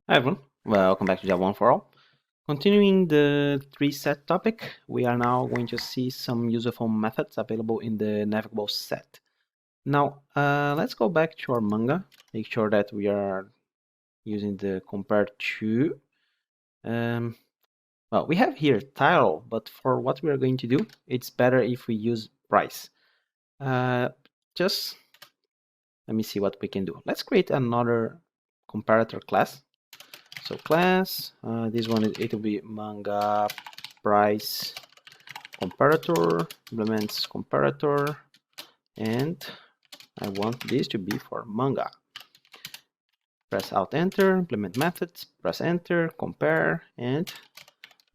Hi everyone, welcome back to Java 1 for All. Continuing the TreeSet topic, we are now going to see some useful methods available in the NavigableSet. Now, let's go back to our manga, make sure that we are using the compare to. Well, we have here title, but for what we are going to do, it's better if we use price. Just let me see what we can do. Let's create another comparator class. So class, this one it will be manga price comparator, implements comparator, and I want this to be for manga. Press Alt Enter, implement methods, press Enter, compare, and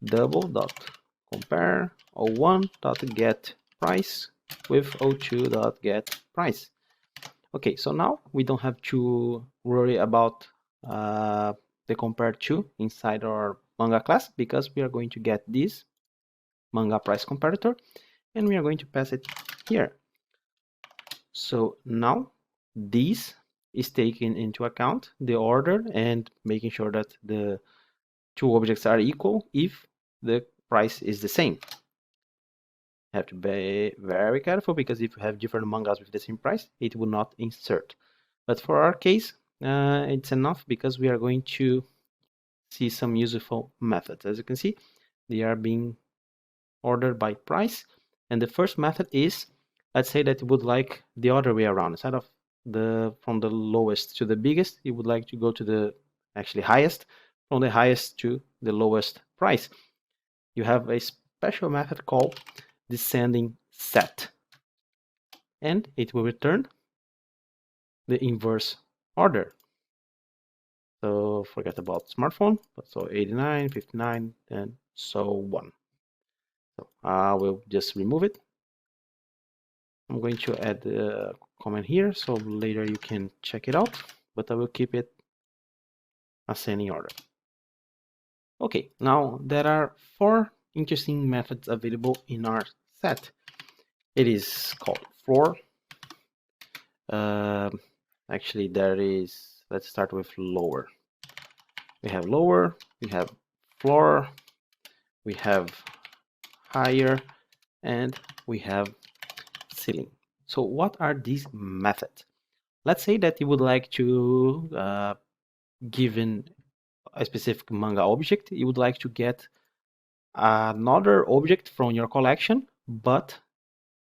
double dot compare 01 dot get price with 02 dot get price. Okay, so now we don't have to worry about the compare to inside our manga class because we are going to get this manga price comparator and we are going to pass it here. So now this is taking into account the order and making sure that the two objects are equal if the price is the same. Have to be very careful because if you have different mangas with the same price, it will not insert. But for our case, it's enough because we are going to see some useful methods. As you can see, they are being ordered by price. And the first method is, let's say that you would like the other way around. Instead of from the lowest to the biggest, you would like to go to the actually highest, from the highest to the lowest price. You have a special method called descending set. And it will return the inverse order. So forget about smartphone, but so 89, 59, and so on. So I will just remove it. I'm going to add a comment here, so later you can check it out, but I will keep it ascending order. Okay, now there are 4 interesting methods available in our set. It is called floor. Actually, there is, let's start with lower. We have lower, we have floor, we have higher, and we have ceiling. So what are these methods? Let's say that you would like to, given a specific manga object, you would like to get another object from your collection,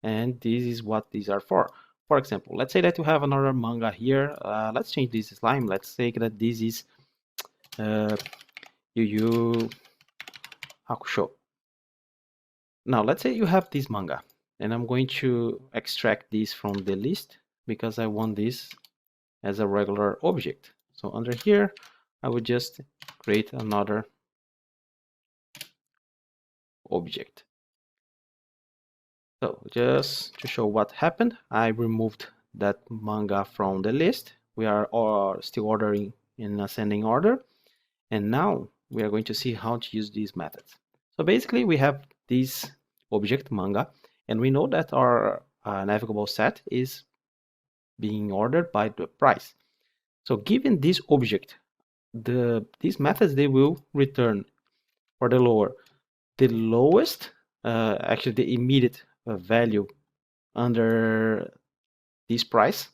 and this is what these are for. For example, let's say that you have another manga here. Let's change this slime. Let's say that this is Yu Yu Hakusho. Now, let's say you have this manga, and I'm going to extract this from the list because I want this as a regular object. So under here, I would just create another object. So just to show what happened, I removed that manga from the list. We are still ordering in ascending order. And now we are going to see how to use these methods. So basically we have this object manga, and we know that our navigable set is being ordered by the price. So given this object, these methods, they will return for the lower, the lowest, actually the immediate value under this price.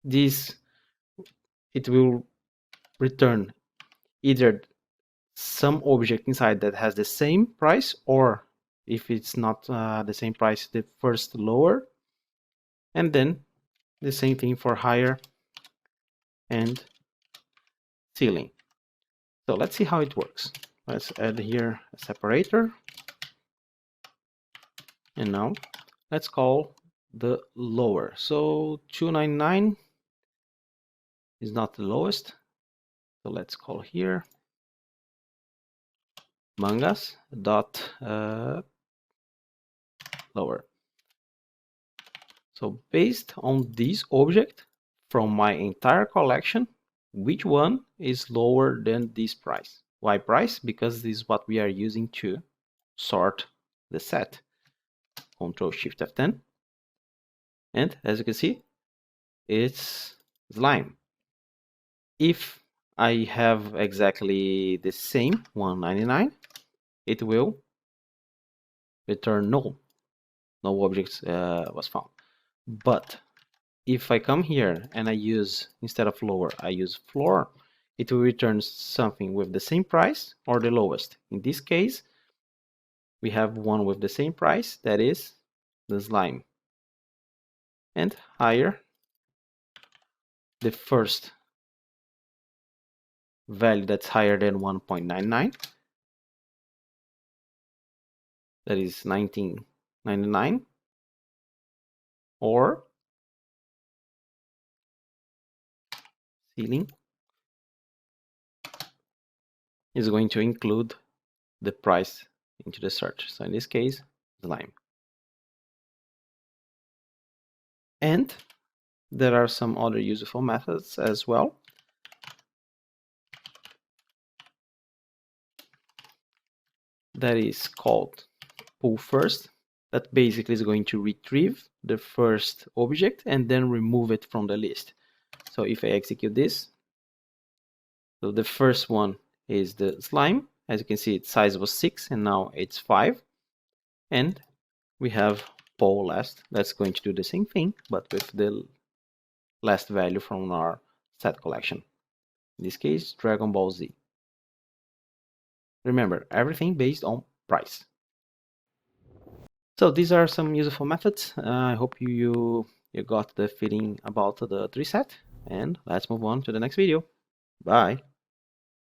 It will return either some object inside that has the same price, or if it's not the same price, the first lower, and then the same thing for higher and ceiling. So let's see how it works. Let's add here a separator, and now let's call the lower. So 299 is not the lowest, so let's call here mangas dot lower. So based on this object from my entire collection, which one is lower than this price? Why price? Because this is what we are using to sort the set. Control Shift F10. And as you can see, it's slime. If I have exactly the same 199, it will return null. No objects was found. But if I come here and I use, instead of lower, I use floor, it will return something with the same price or the lowest. In this case, we have one with the same price, that is the slime. And higher, the first value that's higher than 1.99, that is 1999, or ceiling is going to include the price into the search. So in this case, slime. And there are some other useful methods as well. That is called pull first. That basically is going to retrieve the first object and then remove it from the list. So if I execute this, so the first one is the slime. As you can see, its size was 6 and now it's 5. And we have pull last. That's going to do the same thing, but with the last value from our set collection. In this case, Dragon Ball Z. Remember, everything based on price. So these are some useful methods. I hope you got the feeling about the TreeSet, and let's move on to the next video. Bye.